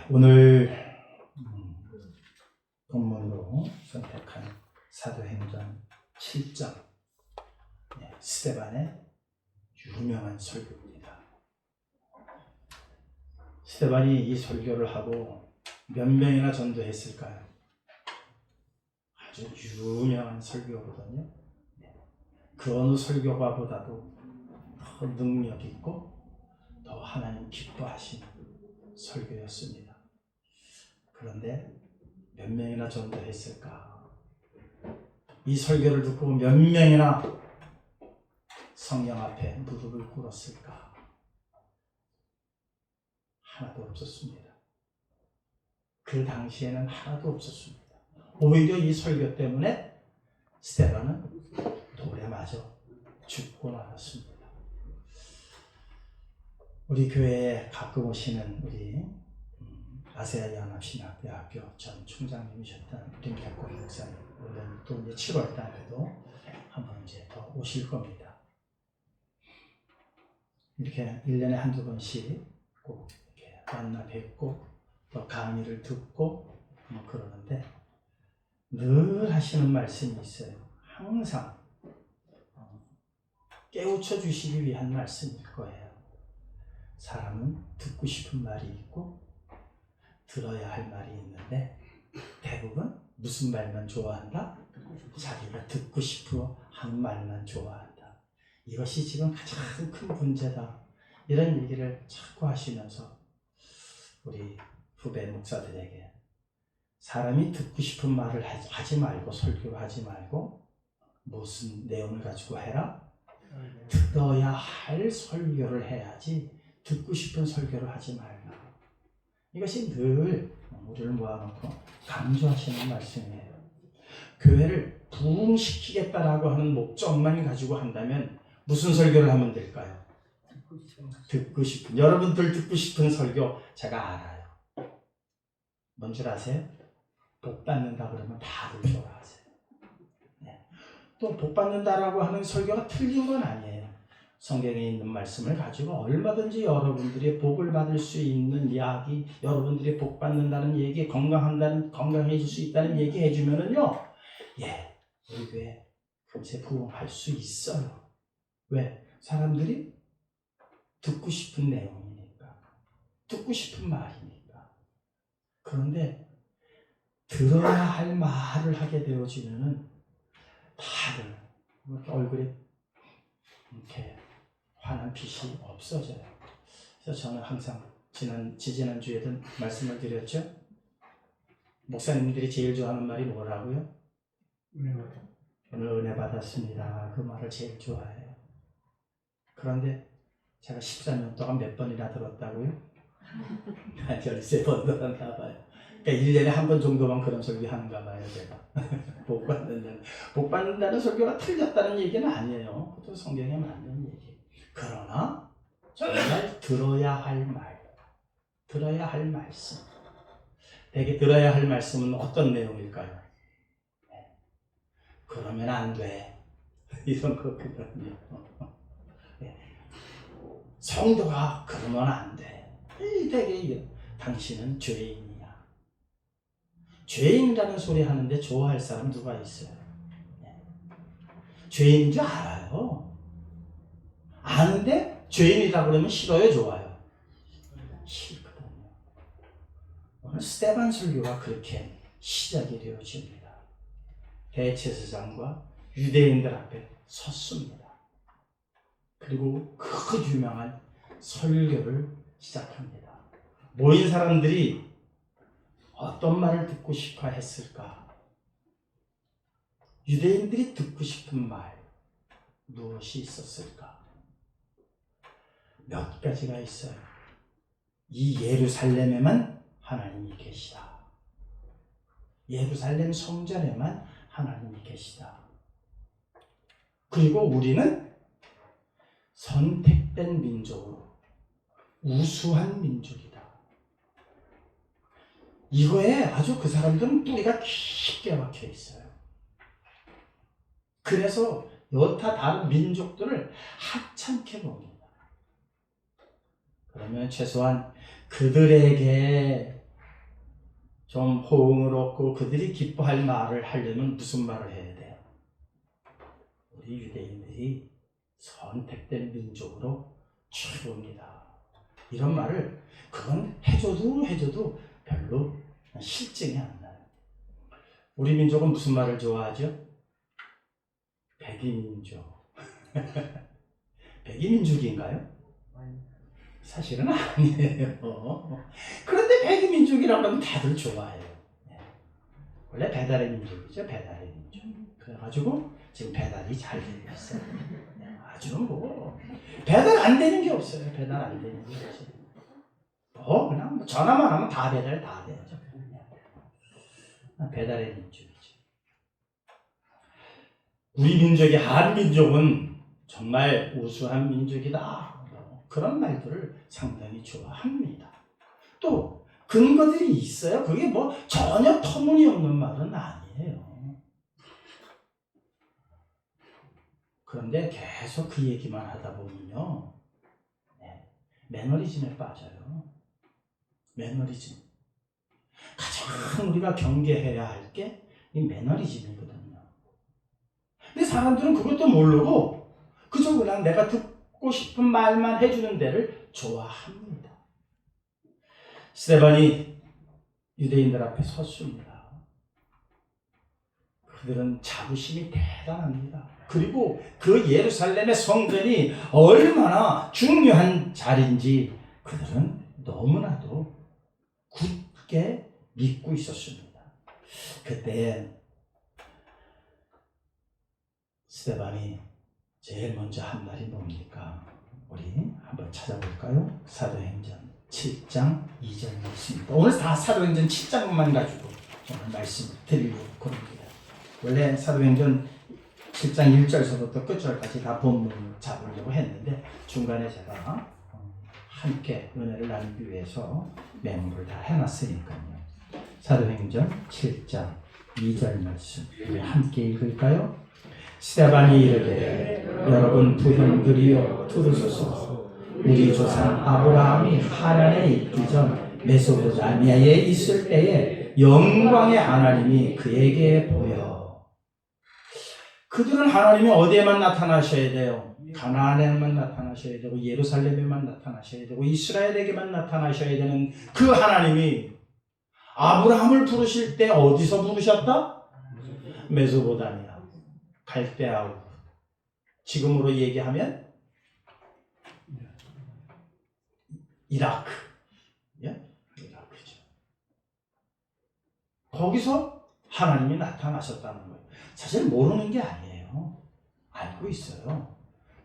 오늘 본문으로 선택한 사도행전 7장 스데반의 유명한 설교입니다. 스데반이 이 설교를 하고 몇 명이나 전도했을까요? 아주 유명한 설교거든요. 그 어느 설교가보다도 더 능력 있고 더 하나님 기뻐하시는 설교였습니다. 그런데 몇 명이나 전도했을까? 이 설교를 듣고 몇 명이나 성령 앞에 무릎을 꿇었을까? 하나도 없었습니다. 그 당시에는 하나도 없었습니다. 오히려 이 설교 때문에 스데반은 돌에 맞아 죽고 말았습니다. 우리 교회에 가끔 오시는 우리 아세아 연합신학대학교 전 총장님이셨던 림백권 목사님, 오늘 또 이제 7월 달에도 한번 이제 더 오실 겁니다. 이렇게 1년에 한두 번씩 꼭 이렇게 만나 뵙고 또 강의를 듣고 그러는데 늘 하시는 말씀이 있어요. 항상 깨우쳐 주시기 위한 말씀일 거예요. 사람은 듣고 싶은 말이 있고 들어야 할 말이 있는데 대부분 무슨 말만 좋아한다? 자기가 듣고 싶어 하는 말만 좋아한다. 이것이 지금 가장 큰 문제다. 이런 얘기를 자꾸 하시면서 우리 후배 목사들에게 사람이 듣고 싶은 말을 하지 말고 설교하지 말고 무슨 내용을 가지고 해라? 들어야 할 설교를 해야지 듣고 싶은 설교를 하지 말라. 이것이 늘 우리를 모아놓고 강조하시는 말씀이에요. 교회를 부흥시키겠다라고 하는 목적만 가지고 한다면 무슨 설교를 하면 될까요? 듣고 싶은, 여러분들 듣고 싶은 설교 제가 알아요. 뭔 줄 아세요? 복 받는다 그러면 다들 좋아하세요. 또 복 받는다라고 하는 설교가 틀린 건 아니에요. 성경에 있는 말씀을 가지고 얼마든지 여러분들이 복을 받을 수 있는 이야기, 여러분들이 복 받는다는 얘기, 건강해질 수 있다는 얘기 해주면은요, 우리 교회 금세 부흥할 수 있어요. 왜? 사람들이 듣고 싶은 내용이니까, 듣고 싶은 말이니까. 그런데 들어야 할 말을 하게 되어지면은 다들 이렇게 얼굴에 이렇게 환한 빛이 없어져요. 그래서 저는 항상 지지난주에도 말씀을 드렸죠. 목사님들이 제일 좋아하는 말이 뭐라고요? 오늘 은혜 받았습니다. 그 말을 제일 좋아해요. 그런데 제가 14년 동안 몇 번이나 들었다고요? 한 13번 들었나 봐요. 그러니까 1년에 한 번 정도만 그런 설교 하는가 봐요, 제가. 복 받는다는 설교가 틀렸다는 얘기는 아니에요. 그것도 성경에 맞는 얘기. 그러나 정말 들어야 할 말, 들어야 할 말씀. 대개 들어야 할 말씀은 어떤 내용일까요? 그러면 안 돼. 이런 거거든요. 성도가 그러면 안 돼. 대개 당신은 죄인이야. 죄인이라는 소리 하는데 좋아할 사람 누가 있어요? 죄인인 줄 알아요. 아는데 죄인이라 그러면 싫어요, 좋아요? 싫거든요. 오늘 스데반 설교가 그렇게 시작이 되어집니다. 대제사장과 유대인들 앞에 섰습니다. 그리고 그 유명한 설교를 시작합니다. 모인 사람들이 어떤 말을 듣고 싶어 했을까? 유대인들이 듣고 싶은 말 무엇이 있었을까? 몇 가지가 있어요. 이 예루살렘에만 하나님이 계시다. 예루살렘 성전에만 하나님이 계시다. 그리고 우리는 선택된 민족으로 우수한 민족이다. 이거에 아주 그 사람들은 뿌리가 깊게 박혀 있어요. 그래서 여타 다른 민족들을 하찮게 봅니다. 그러면 최소한 그들에게 좀 호응을 얻고 그들이 기뻐할 말을 하려면 무슨 말을 해야 돼요? 우리 유대인들이 선택된 민족으로 최고입니다. 이런 말을 그건 해줘도 별로 실증이 안 나요. 우리 민족은 무슨 말을 좋아하죠? 백이민족. 백이민족인가요? 사실은 아니에요. 그런데 백이민족이라고 하면 다들 좋아해요. 원래 배달의 민족이죠. 배달의 민족. 그래가지고 지금 배달이 잘 되고 있어요. 아주 뭐 배달 안 되는 게 없어요. 배달 안 되는 게 없어요. 뭐 그냥 전화만 하면 다 배달 다 되죠. 배달의 민족이죠. 우리 민족이 한민족은 정말 우수한 민족이다. 그런 말들을 상당히 좋아합니다. 또 근거들이 있어요. 그게 뭐 전혀 터무니없는 말은 아니에요. 그런데 계속 그 얘기만 하다 보면요, 매너리즘에 빠져요. 매너리즘. 가장 우리가 경계해야 할 게 이 매너리즘이거든요. 근데 사람들은 그것도 모르고 그저 그냥 내가 듣고 싶은 말만 해주는 데를 좋아합니다. 스데반이 유대인들 앞에 섰습니다. 그들은 자부심이 대단합니다. 그리고 그 예루살렘의 성전이 얼마나 중요한 자리인지 그들은 너무나도 굳게 믿고 있었습니다. 그때 스데반이 제일 먼저 한 말이 뭡니까? 우리 한번 찾아볼까요? 사도행전 7장 2절 말씀입니다. 오늘 다 사도행전 7장만 가지고 오늘 말씀 드리려고 합니다. 원래 사도행전 7장 1절서부터 끝절까지 다 본문을 잡으려고 했는데 중간에 제가 함께 은혜를 나누기 위해서 메모를 다 해놨으니까요. 사도행전 7장 2절 말씀 우리 함께 읽을까요? 스데반이 이르되 여러분 부형들이여 들으소서. 우리 조상 아브라함이 하란에 있기 전 메소포타미아에 있을 때에 영광의 하나님이 그에게 보여. 그들은 하나님이 어디에만 나타나셔야 돼요? 가나안에만 나타나셔야 되고 예루살렘에만 나타나셔야 되고 이스라엘에게만 나타나셔야 되는 그 하나님이 아브라함을 부르실 때 어디서 부르셨다? 메소포타미아, 갈대아우, 지금으로 얘기하면 이라크, 이라크죠. 거기서 하나님이 나타나셨다는 거예요. 사실 모르는 게 아니에요. 알고 있어요.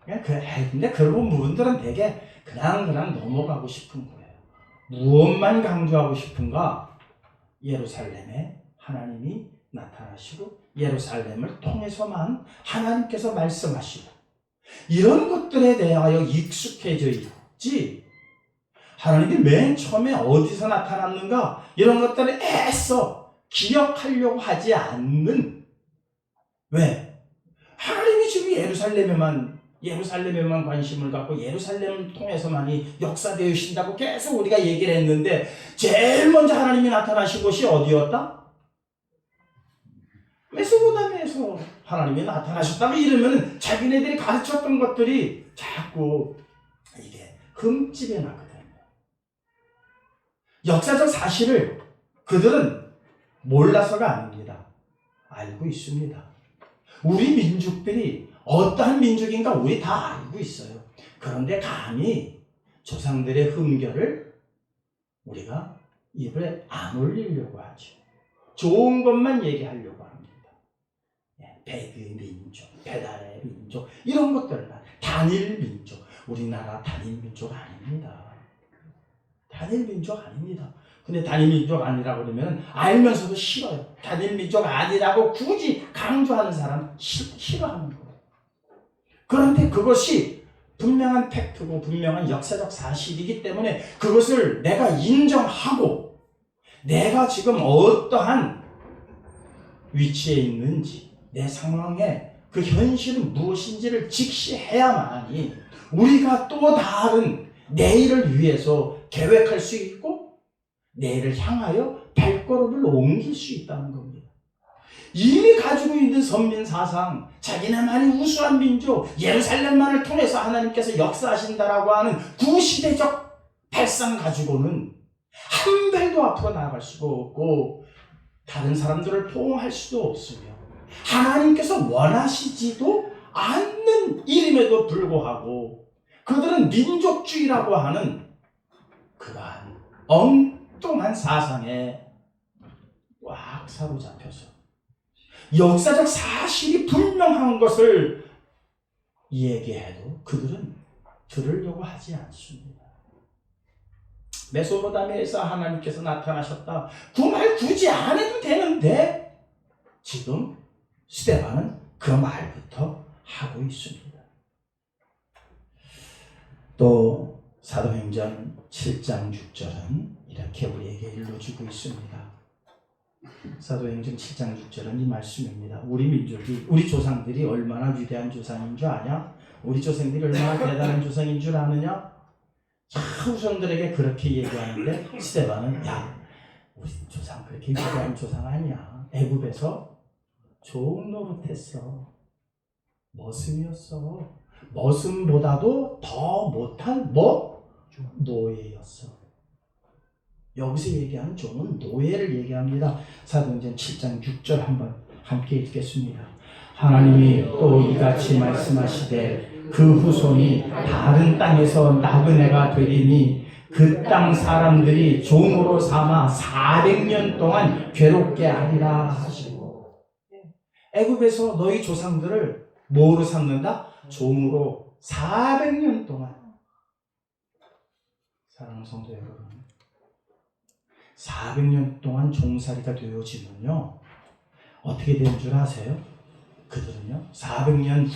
근데 그런 부분들은 되게 그냥 넘어가고 싶은 거예요. 무엇만 강조하고 싶은가? 예루살렘에 하나님이 나타나시고 예루살렘을 통해서만 하나님께서 말씀하시고 이런 것들에 대하여 익숙해져 있지 하나님이 맨 처음에 어디서 나타났는가 이런 것들을 애써 기억하려고 하지 않는. 왜? 하나님이 지금 예루살렘에만 관심을 갖고 예루살렘을 통해서만이 역사되신다고 계속 우리가 얘기를 했는데 제일 먼저 하나님이 나타나신 곳이 어디였다? 메소포타미아에서 하나님이 나타나셨다고 이러면 자기네들이 가르쳤던 것들이 자꾸 이게 흠집에 나거든요. 역사적 사실을 그들은 몰라서가 아닙니다. 알고 있습니다. 우리 민족들이 어떠한 민족인가 우리 다 알고 있어요. 그런데 감히 조상들의 흥결을 우리가 입에 안 올리려고 하죠. 좋은 것만 얘기하려고 합니다. 배드 민족, 배달의 민족 이런 것들만 단일 민족. 우리나라 단일 민족 아닙니다. 단일 민족 아닙니다. 근데 단일 민족 아니라고 그러면 알면서도 싫어요. 단일 민족 아니라고 굳이 강조하는 사람 싫어하는 거예요. 그런데 그것이 분명한 팩트고 분명한 역사적 사실이기 때문에 그것을 내가 인정하고 내가 지금 어떠한 위치에 있는지 내 상황에 그 현실은 무엇인지를 직시해야만이 우리가 또 다른 내일을 위해서 계획할 수 있고 내일을 향하여 발걸음을 옮길 수 있다는 겁니다. 이미 가지고 있는 선민 사상, 자기네만이 우수한 민족, 예루살렘만을 통해서 하나님께서 역사하신다라고 하는 구시대적 발상 가지고는 한 발도 앞으로 나아갈 수가 없고 다른 사람들을 포용할 수도 없으며 하나님께서 원하시지도 않는 일임에도 불구하고 그들은 민족주의라고 하는 그러한 엉뚱한 사상에 꽉 사로잡혀서 역사적 사실이 분명한 것을 얘기해도 그들은 들으려고 하지 않습니다. 메소포타미아에서 하나님께서 나타나셨다. 그 말 굳이 안 해도 되는데 지금 스데반은 그 말부터 하고 있습니다. 또 사도행전 7장 6절은 이렇게 우리에게 일러주고 있습니다. 사도행전 7장 6절은 이 말씀입니다. 우리 민족이, 우리 조상들이 얼마나 위대한 조상인 줄 아냐? 우리 조상들이 얼마나 대단한 조상인 줄 아느냐? 후손들에게 그렇게 얘기하는데 스데반은 야, 우리 조상 그렇게 위대한 조상 아니야. 애굽에서 좋은 노릇했어. 머슴이었어. 머슴보다도 더 못한 노예였어. 여기서 얘기하는 종은 노예를 얘기합니다. 사도행전 7장 6절 한번 함께 읽겠습니다. 하나님이 또 이같이 말씀하시되 그 후손이 다른 땅에서 나그네가 되리니 그 땅 사람들이 종으로 삼아 400년 동안 괴롭게 하리라 하시고 애굽에서 너희 조상들을 뭐로 삼는다? 종으로 400년 동안. 사랑하는 성도 여러분, 400년 동안 종살이가 되어지면요 어떻게 되는 줄 아세요? 그들은요 400년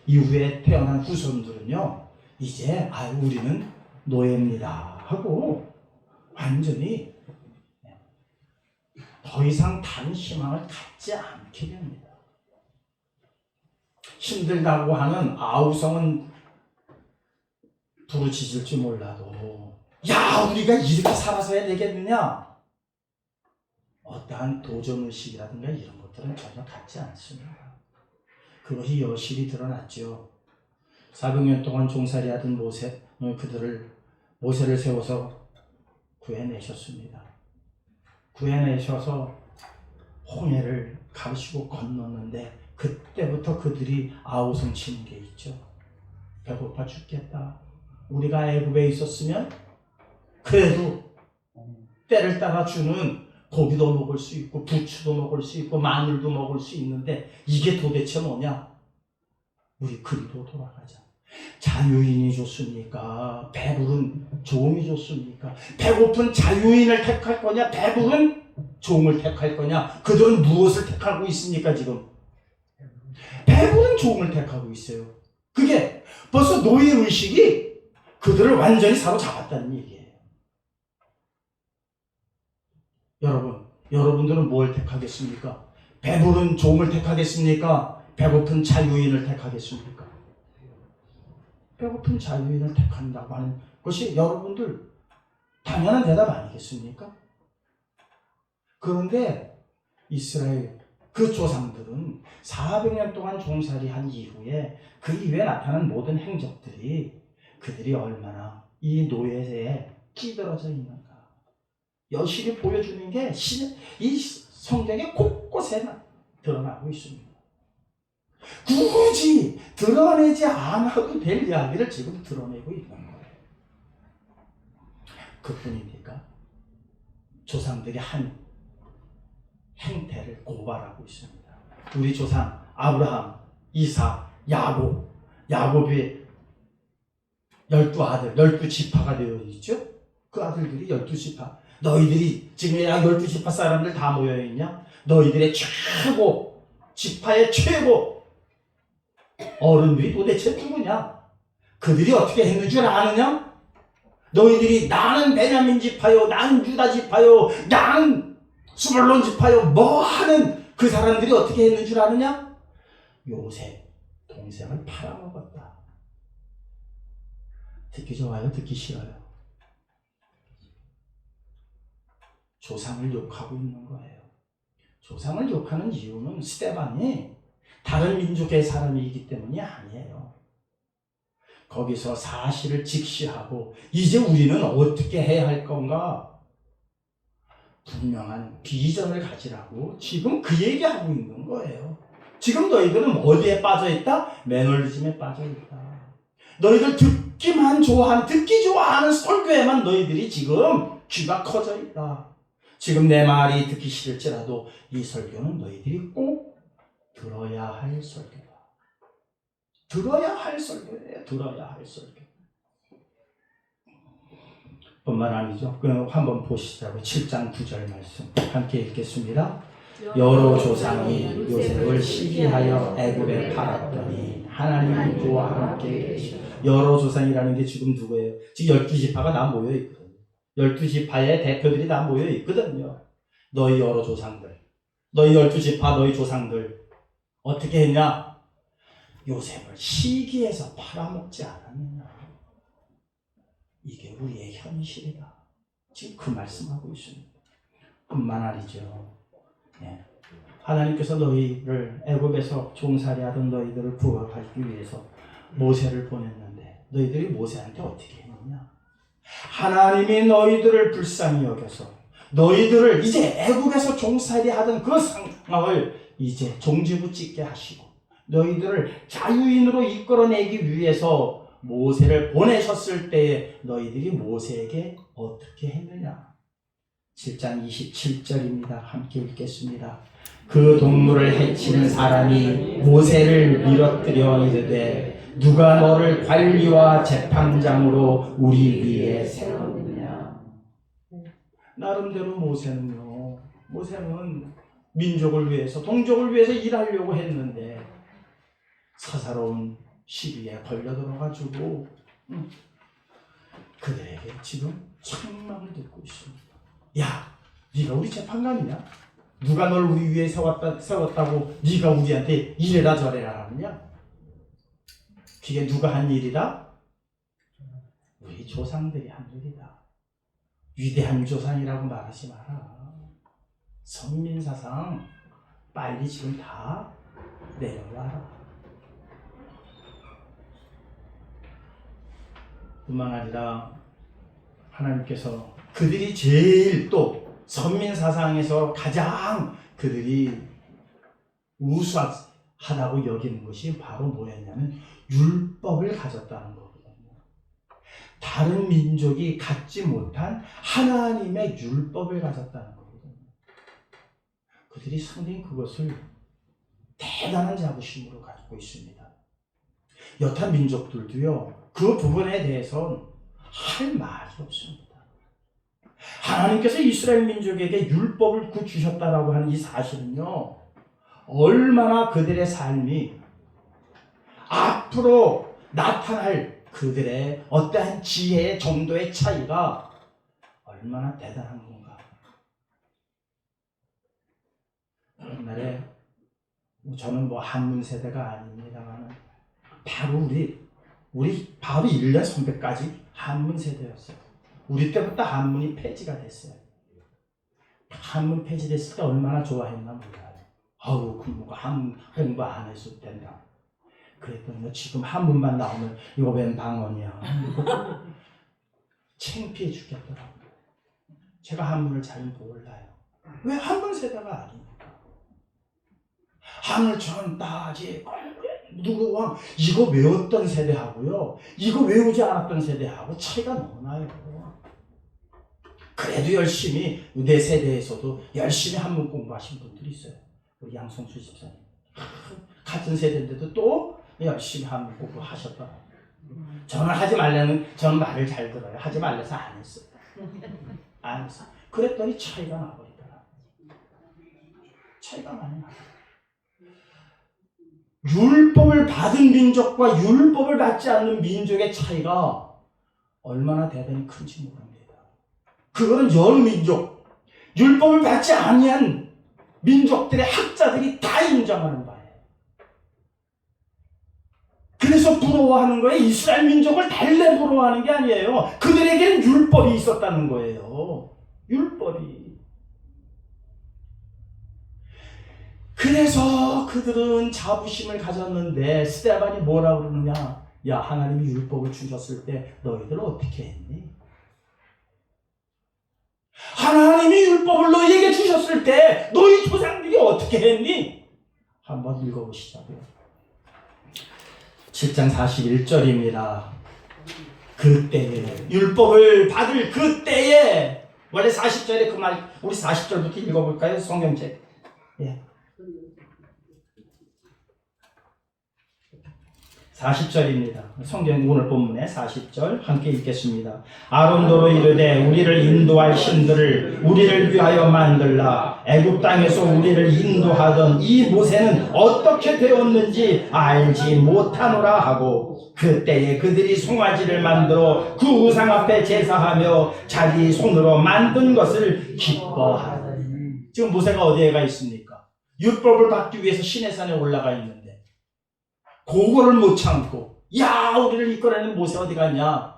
이후에 태어난 후손들은요 이제 우리는 노예입니다 하고 완전히 더 이상 다른 희망을 갖지 않게 됩니다. 힘들다고 하는 아우성은 부르짖을지 몰라도 야 우리가 이렇게 살아서야 되겠느냐, 어떠한 도전의식이라든가 이런 것들은 전혀 갖지 않습니다. 그것이 여실히 드러났죠. 400년 동안 종살이하던 모세를 세워서 구해내셨습니다. 구해내셔서 홍해를 가르치고 건넜는데 그때부터 그들이 아우성 치는 게 있죠. 배고파 죽겠다. 우리가 애굽에 있었으면 그래도 때를 따라 주는 고기도 먹을 수 있고 부추도 먹을 수 있고 마늘도 먹을 수 있는데 이게 도대체 뭐냐? 우리 그리로 돌아가자. 자유인이 좋습니까? 배부른 종이 좋습니까? 배고픈 자유인을 택할 거냐? 배부른 종을 택할 거냐? 그들은 무엇을 택하고 있습니까 지금? 배부른 종을 택하고 있어요. 그게 벌써 노예의식이 그들을 완전히 사로잡았다는 얘기예요. 여러분들은 뭘 택하겠습니까? 배부른 종을 택하겠습니까? 배고픈 자유인을 택하겠습니까? 배고픈 자유인을 택한다고 하는 것이 여러분들 당연한 대답 아니겠습니까? 그런데 이스라엘 그 조상들은 400년 동안 종살이한 이후에 그 이후에 나타난 모든 행적들이 그들이 얼마나 이 노예에 찌들어져 있는가 여실히 보여주는 게 이 성경의 곳곳에 드러나고 있습니다. 굳이 드러내지 않아도 될 이야기를 지금 드러내고 있는 거예요. 그뿐입니까? 조상들이 한 행태를 고발하고 있습니다. 우리 조상 아브라함, 이삭, 야곱의 12아들, 12지파가 되어 있죠. 그 아들들이 12지파. 너희들이 지금 12지파 사람들 다 모여있냐? 너희들의 최고, 지파의 최고 어른들이 도대체 누구냐? 그들이 어떻게 했는 줄 아느냐? 너희들이 나는 베냐민 지파요, 나는 유다 지파요, 나는 스불론 지파요, 뭐 하는 그 사람들이 어떻게 했는 줄 아느냐? 요셉 동생을 팔아먹었다. 듣기 좋아요? 듣기 싫어요? 조상을 욕하고 있는 거예요. 조상을 욕하는 이유는 스데반이 다른 민족의 사람이기 때문이 아니에요. 거기서 사실을 직시하고 이제 우리는 어떻게 해야 할 건가? 분명한 비전을 가지라고 지금 그 얘기하고 있는 거예요. 지금 너희들은 어디에 빠져있다? 매너리즘에 빠져있다. 너희들 듣기 좋아하는 설교에만 너희들이 지금 귀가 커져 있다. 지금 내 말이 듣기 싫을지라도 이 설교는 너희들이 꼭 들어야 할 설교다. 들어야 할 설교예요. 들어야 할 설교. 뿐만 아니죠. 그럼 한번 보시자고. 7장 9절 말씀 함께 읽겠습니다. 여러 조상이 요셉을 시기하여 애굽에 팔았더니 하나님은 그와 함께 계시고. 여러 조상이라는 게 지금 누구예요? 지금 12지파가 다 모여 있거든요. 12지파의 대표들이 다 모여 있거든요. 너희 여러 조상들, 너희 12지파 너희 조상들 어떻게 했냐? 요셉을 시기해서 팔아먹지 않았느냐. 이게 우리의 현실이다. 지금 그 말씀하고 있습니다. 뿐만 아니죠. 네. 하나님께서 너희를 애굽에서 종살이하던 너희들을 부각하기 위해서 모세를 보냈는데 너희들이 모세한테 어떻게 했느냐? 하나님이 너희들을 불쌍히 여겨서 너희들을 이제 애굽에서 종살이하던 그 상황을 이제 종지부 찍게 하시고 너희들을 자유인으로 이끌어내기 위해서 모세를 보내셨을 때에 너희들이 모세에게 어떻게 했느냐? 7장 27절입니다. 함께 읽겠습니다. 그 동물을 해치는 사람이 모세를 밀어뜨려 이르되 누가 너를 관리와 재판장으로 우리 위에 세웠느냐? 나름대로 모세는 민족을 위해서 동족을 위해서 일하려고 했는데 사사로운 시비에 걸려들어가지고 그들에게 지금 책망을 듣고 있습니다. 야, 네가 우리 재판관이냐? 누가 널 우리 위에 세웠다고 네가 우리한테 이래라 저래라 하느냐? 그게 누가 한 일이다? 우리 조상들이 한 일이다. 위대한 조상이라고 말하지 마라. 선민사상 빨리 지금 다 내려와라. 뿐만 아니라 하나님께서 그들이 제일 또 선민사상에서 가장 그들이 우수하다고 여기는 것이 바로 뭐였냐면 율법을 가졌다는 거거든요. 다른 민족이 갖지 못한 하나님의 율법을 가졌다는 거거든요. 그들이 상당히 그것을 대단한 자부심으로 가지고 있습니다. 여타 민족들도요, 그 부분에 대해서는 할 말이 없습니다. 하나님께서 이스라엘 민족에게 율법을 주셨다라고 하는 이 사실은요, 얼마나 그들의 삶이 앞으로 나타날 그들의 어떠한 지혜의 정도의 차이가 얼마나 대단한 건가. 옛날에 저는 한문 세대가 아닙니다만 바로 우리 바로 1년 선배까지 한문 세대였어요. 우리 때부터 한문이 폐지가 됐어요. 한문 폐지됐을 때 얼마나 좋아했나 몰라요. 아우, 한문 공부 안 해도 된다. 그랬더니 지금 한문만 나오면 이거 웬 방언이야. 창피해 죽겠더라고요. 제가 한문을 잘 몰라요. 왜 한문 세대가 아닙니까? 하늘처럼 따지 누구와 이거 외웠던 세대하고요, 이거 외우지 않았던 세대하고 차이가 너무 나요. 그래도 열심히 내 세대에서도 열심히 한문 공부하신 분들이 있어요. 우리 양성수 집사님 같은 세대인데도 또 열심히 한문 공부하셨더라고요. 저는 하지 말라는, 저는 말을 잘 들어요. 하지 말라서 안 했어요. 안 했어. 그랬더니 차이가 나버리더라고요. 차이가 많이 나요. 율법을 받은 민족과 율법을 받지 않는 민족의 차이가 얼마나 대단히 큰지 모릅니다. 그거는 여러 민족, 율법을 받지 아니한 민족들의 학자들이 다 인정하는 바예요. 그래서 부러워하는 거예요. 이스라엘 민족을 달래 부러워하는 게 아니에요. 그들에게는 율법이 있었다는 거예요. 율법이. 그래서 그들은 자부심을 가졌는데 스데반이 뭐라 그러느냐? 야, 하나님이 율법을 주셨을 때 너희들 어떻게 했니? 하나님이 율법을 너희에게 주셨을 때 너희 조상들이 어떻게 했니? 한번 읽어보시자고요. 7장 41절입니다. 그때에, 율법을 받을 그때에, 원래 40절에 그 말, 우리 40절부터 읽어볼까요? 성경책. 예. 40절입니다. 성경 오늘 본문에 40절 함께 읽겠습니다. 아론도로 이르되 우리를 인도할 신들을 우리를 위하여 만들라. 애굽 땅에서 우리를 인도하던 이 모세는 어떻게 되었는지 알지 못하노라 하고 그때에 그들이 송아지를 만들어 그 우상 앞에 제사하며 자기 손으로 만든 것을 기뻐하더니. 지금 모세가 어디에 가 있습니까? 율법을 받기 위해서 시내산에 올라가 있는데 그거를 못 참고, 야, 우리를 이끌어내는 모세 어디 갔냐?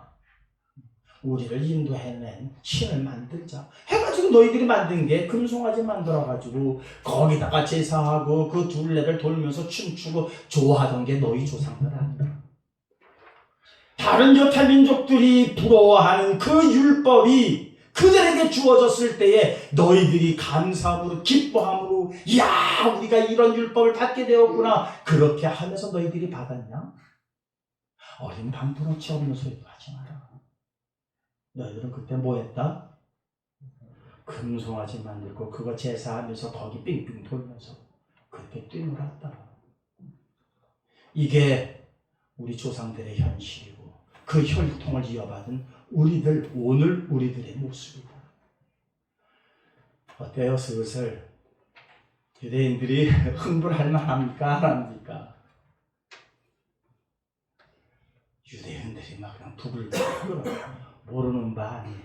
우리를 인도해낸 신을 만들자 해가지고 너희들이 만든 게 금송아지 만들어가지고 거기다가 제사하고 그 둘레를 돌면서 춤추고 좋아하던 게 너희 조상들 아니야. 다른 여타 민족들이 부러워하는 그 율법이 그들에게 주어졌을 때에 너희들이 감사함으로 기뻐함으로, 야, 우리가 이런 율법을 받게 되었구나, 그렇게 하면서 너희들이 받았냐? 어린 방부러치 없는 소리도 하지 마라. 너희들은 그때 뭐 했다? 금송아지 만들고 그거 제사하면서 거기 빙빙 돌면서 그렇게 뛰놀았다. 이게 우리 조상들의 현실이고 그 혈통을 이어받은 우리들, 오늘 우리들의 모습이다. 어때요? 슬슬 유대인들이 흥분할 만합니까? 안 합니까? 유대인들이 막 그냥 부글부글 모르는 바 아니에요.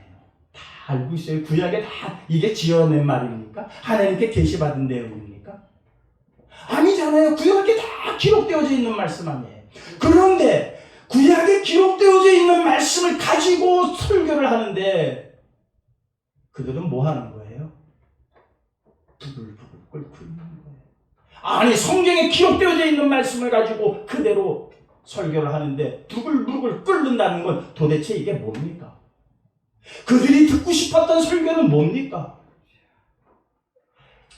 다 알고 있어요. 구약에 다 이게 지어낸 말입니까? 하나님께 계시받은 내용입니까? 아니잖아요. 구약에 다 기록되어져 있는 말씀 아니에요. 그런데 구약에 기록되어져 있는 말씀을 가지고 설교를 하는데 그들은 뭐 하는 거예요? 부글부글 끓고 있는 거예요. 아니, 성경에 기록되어져 있는 말씀을 가지고 그대로 설교를 하는데 부글부글 끓는다는 건 도대체 이게 뭡니까? 그들이 듣고 싶었던 설교는 뭡니까?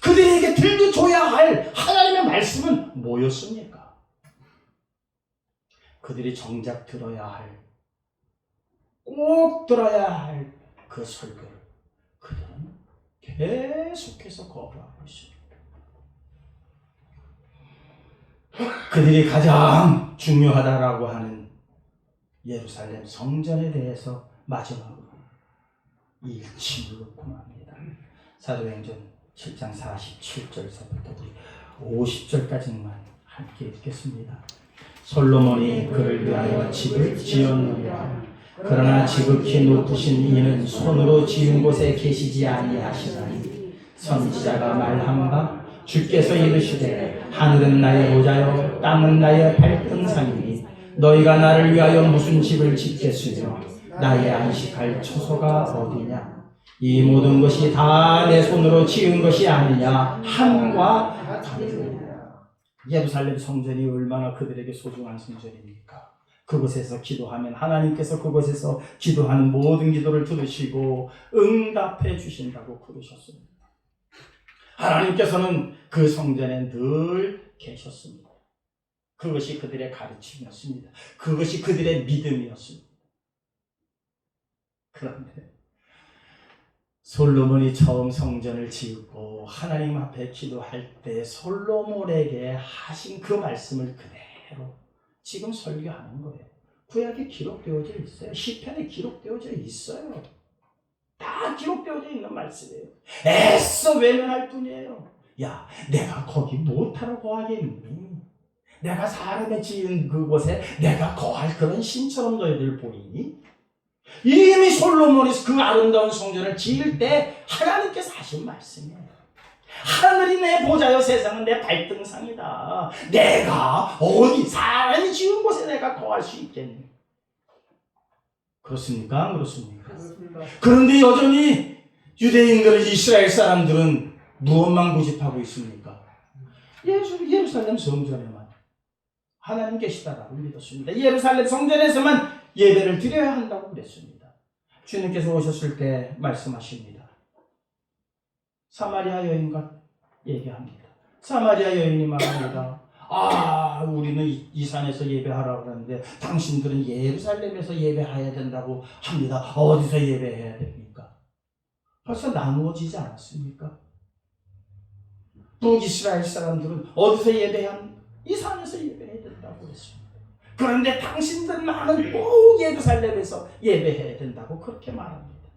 그들에게 들려줘야 할 하나님의 말씀은 뭐였습니까? 그들이 정작 들어야 할, 꼭 들어야 할 그 설교를 그들은 계속해서 거부하고 있습니다. 그들이 가장 중요하다라고 하는 예루살렘 성전에 대해서 마지막으로 일침을 놓고 맙니다. 사도행전 7장 47절서부터 우리 50절까지만 함께 읽겠습니다. 솔로몬이 그를 위하여 집을 지었느니라. 그러나 지극히 높으신 이는 손으로 지은 곳에 계시지 아니하시나니 선지자가 말한 바 주께서 이르시되 하늘은 나의 보좌요 땅은 나의 발등상이니 너희가 나를 위하여 무슨 집을 짓겠으며 나의 안식할 처소가 어디냐? 이 모든 것이 다 내 손으로 지은 것이 아니냐 함과 같으니라. 예루살렘 성전이 얼마나 그들에게 소중한 성전입니까? 그곳에서 기도하면 하나님께서 그곳에서 기도하는 모든 기도를 들으시고 응답해 주신다고 그러셨습니다. 하나님께서는 그 성전에 늘 계셨습니다. 그것이 그들의 가르침이었습니다. 그것이 그들의 믿음이었습니다. 그런데 솔로몬이 처음 성전을 지었고 하나님 앞에 기도할 때 솔로몬에게 하신 그 말씀을 그대로 지금 설교하는 거예요. 구약에 기록되어져 있어요. 시편에 기록되어져 있어요. 다 기록되어져 있는 말씀이에요. 애써 외면할 뿐이에요. 야, 내가 거기 못하러 거하겠니? 내가 사람의 지은 그곳에 내가 거할 그런 신처럼 너희들 보이니? 이미 솔로몬이 그 아름다운 성전을 지을 때 하나님께서 하신 말씀이에요. 하늘이 내 보좌요 세상은 내 발등상이다. 내가 어디 사람이 지은 곳에 내가 거할 수 있겠니? 그렇습니까? 안 그렇습니까? 그렇습니다. 그런데 여전히 유대인들, 이스라엘 사람들은 무엇만 고집하고 있습니까? 예루살렘 성전에만 하나님 계시다라고 믿었습니다. 예루살렘 성전에서만 예배를 드려야 한다고 그랬습니다. 주님께서 오셨을 때 말씀하십니다. 사마리아 여인과 얘기합니다. 사마리아 여인이 말합니다. 우리는 이 산에서 예배하라고 하는데 당신들은 예루살렘에서 예배해야 된다고 합니다. 어디서 예배해야 됩니까? 벌써 나누어지지 않았습니까? 북이스라엘 사람들은 어디서 예배한? 이 산에서 예배해야 된다고 했습니다. 그런데 당신들만은 꼭 예루살렘에서 예배해야 된다고 그렇게 말합니다.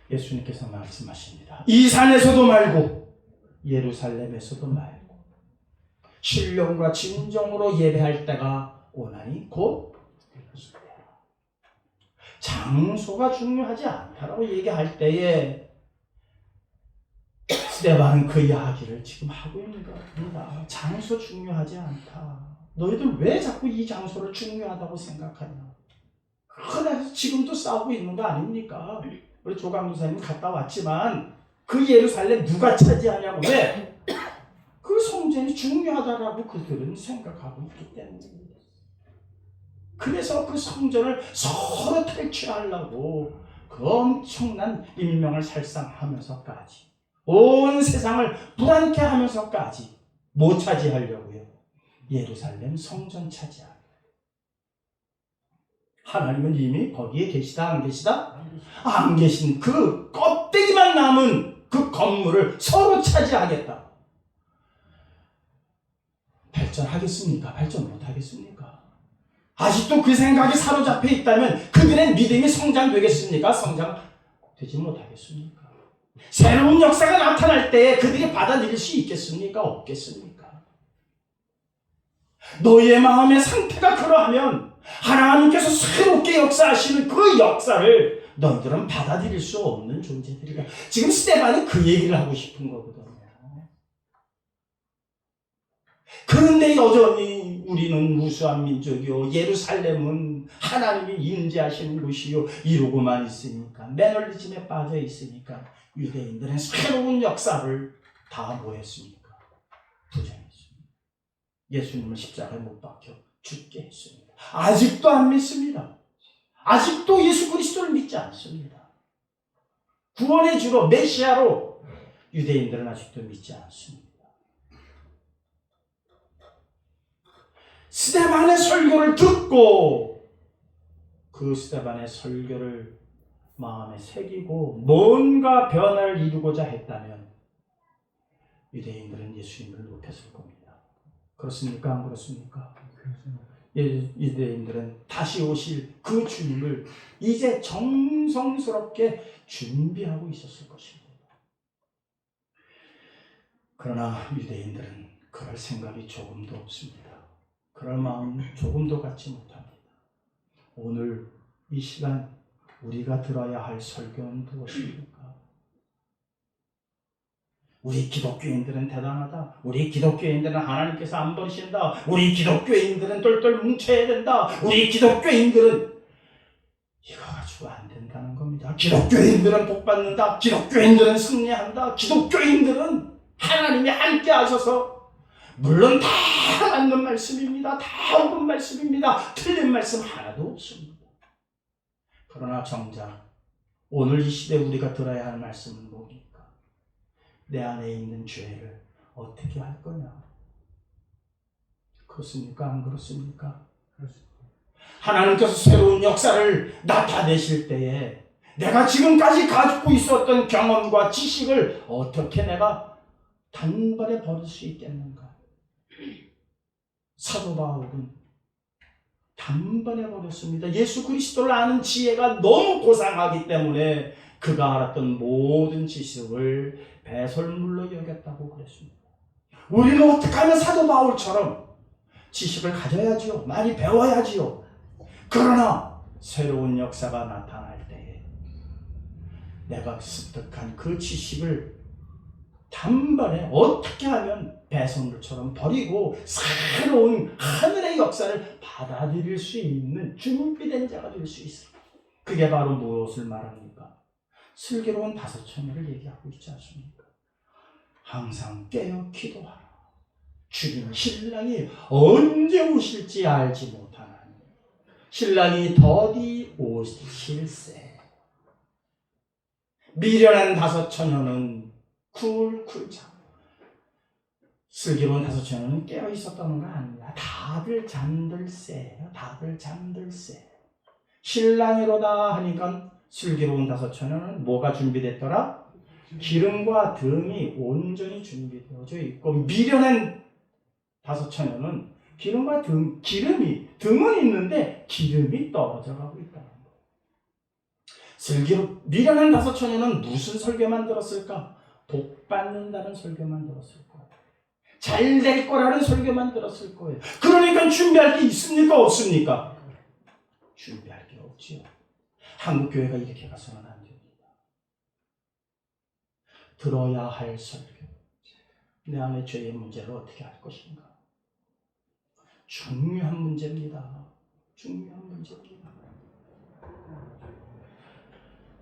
예수님께서 말씀하십니다. 이 산에서도 말고 예루살렘에서도 말고 신령과 진정으로 예배할 때가 오나니 곧 이것이다. 장소가 중요하지 않다라고 얘기할 때에 스데반은 그 이야기를 지금 하고 있는 겁니다. 장소 중요하지 않다. 너희들 왜 자꾸 이 장소를 중요하다고 생각하냐? 그래서 지금도 싸우고 있는 거 아닙니까? 우리 조강무사님 갔다 왔지만 그 예루살렘 누가 차지하냐고. 왜? 그 성전이 중요하다라고 그들은 생각하고 있기 때문입니다. 그래서 그 성전을 서로 탈취하려고 그 엄청난 인명을 살상하면서까지 온 세상을 불안케 하면서까지 못 차지하려고요. 예루살렘 성전 차지하고. 하나님은 이미 거기에 계시다 안 계시다? 안 계신 그 껍데기만 남은 그 건물을 서로 차지하겠다. 발전하겠습니까? 발전 못하겠습니까? 아직도 그 생각이 사로잡혀 있다면 그들의 믿음이 성장되겠습니까? 성장되지 못하겠습니까? 새로운 역사가 나타날 때에 그들이 받아들일 수 있겠습니까? 없겠습니까? 너희의 마음의 상태가 그러하면 하나님께서 새롭게 역사하시는 그 역사를 너희들은 받아들일 수 없는 존재들이다. 지금 스데반이 그 얘기를 하고 싶은 거거든요. 그런데 여전히 우리는 우수한 민족이요, 예루살렘은 하나님이 임재하시는 곳이요, 이러고만 있으니까, 매너리즘에 빠져 있으니까 유대인들은 새로운 역사를 다 뭐했습니까? 부정했습니다. 예수님을 십자가에 못 박혀 죽게 했습니다. 아직도 안 믿습니다. 아직도 예수 그리스도를 믿지 않습니다. 구원의 주로 메시아로 유대인들은 아직도 믿지 않습니다. 스데반의 설교를 듣고 그 스데반의 설교를 마음에 새기고 뭔가 변화를 이루고자 했다면 유대인들은 예수님을 높였을 겁니다. 그렇습니까? 안 그렇습니까? 유대인들은 다시 오실 그 주님을 이제 정성스럽게 준비하고 있었을 것입니다. 그러나 유대인들은 그럴 생각이 조금도 없습니다. 그럴 마음 조금도 갖지 못합니다. 오늘 이 시간 우리가 들어야 할 설교는 무엇입니까? 우리 기독교인들은 대단하다. 우리 기독교인들은 하나님께서 안 버리신다. 우리 기독교인들은 똘똘 뭉쳐야 된다. 우리 기독교인들은 이거 가지고 안 된다는 겁니다. 기독교인들은 복받는다. 기독교인들은 승리한다. 기독교인들은 하나님이 함께 하셔서, 물론 다 맞는 말씀입니다. 다 옳은 말씀입니다. 틀린 말씀 하나도 없습니다. 그러나 정작 오늘 이 시대에 우리가 들어야 할 말씀은 뭡니까? 내 안에 있는 죄를 어떻게 할 거냐? 그렇습니까? 안 그렇습니까? 그렇습니다. 하나님께서 새로운 역사를 나타내실 때에 내가 지금까지 가지고 있었던 경험과 지식을 어떻게 내가 단번에 버릴 수 있겠는가? 사도 바울은 단번에 버렸습니다. 예수 그리스도를 아는 지혜가 너무 고상하기 때문에 그가 알았던 모든 지식을 배설물로 여겼다고 그랬습니다. 우리는 어떻게 하면 사도 바울처럼 지식을 가져야지요. 많이 배워야지요. 그러나 새로운 역사가 나타날 때에 내가 습득한 그 지식을 단번에 어떻게 하면 배설물처럼 버리고 새로운 하늘의 역사를 받아들일 수 있는 준비된 자가 될 수 있어요. 그게 바로 무엇을 말합니까? 슬기로운 다섯 처녀를 얘기하고 있지 않습니까? 항상 깨어 기도하라. 주님 신랑이 언제 오실지 알지 못하나니 신랑이 더디 오실세. 미련한 다섯 처녀는 쿨쿨 잠. 슬기로운 다섯 처녀는 깨어 있었다는 거 아니야. 다들 잠들세요. 다들 잠들세. 신랑이로다 하니까 슬기로운 다섯 처녀는 뭐가 준비됐더라? 기름과 등이 온전히 준비되어져 있고, 미련한 다섯 처녀는 기름과 등은 있는데 기름이 떨어져 가고 있다. 미련한 다섯 처녀는 무슨 설교만 들었을까? 복 받는다는 설교만 들었을 거예요. 잘 될 거라는 설교만 들었을 거예요. 그러니까 준비할 게 있습니까? 없습니까? 준비할 게 없지요. 한국교회가 이렇게 가서는 안 됩니다. 들어야 할 설교. 내 안에 죄의 문제를 어떻게 할 것인가? 중요한 문제입니다. 중요한 문제입니다.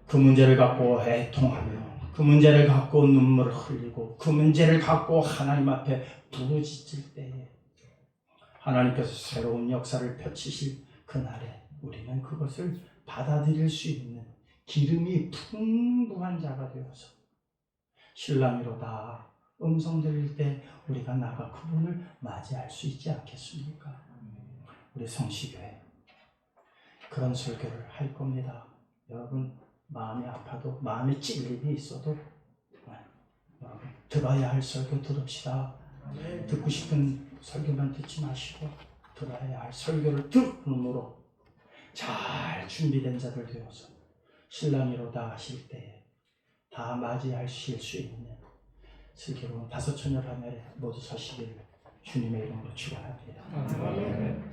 그 문제를 갖고 애통하며, 그 문제를 갖고 눈물을 흘리고, 그 문제를 갖고 하나님 앞에 부르짖을 때에 하나님께서 새로운 역사를 펼치실 그날에 우리는 그것을 받아들일 수 있는 기름이 풍부한 자가 되어서 신랑이로다 음성 들릴 때 우리가 나가 그분을 맞이할 수 있지 않겠습니까? 우리 성시교회 그런 설교를 할 겁니다. 여러분 마음이 아파도, 마음에 찔림이 있어도 여러분 들어야 할 설교 들읍시다. 듣고 싶은 설교만 듣지 마시고 들어야 할 설교를 들음으로 잘 준비된 자들 되어서 신랑이로다 하실 때에 다 맞이하실 수 있는 슬기로운 다섯 처녀 하늘에 모두 서시길 주님의 이름으로 축원합니다.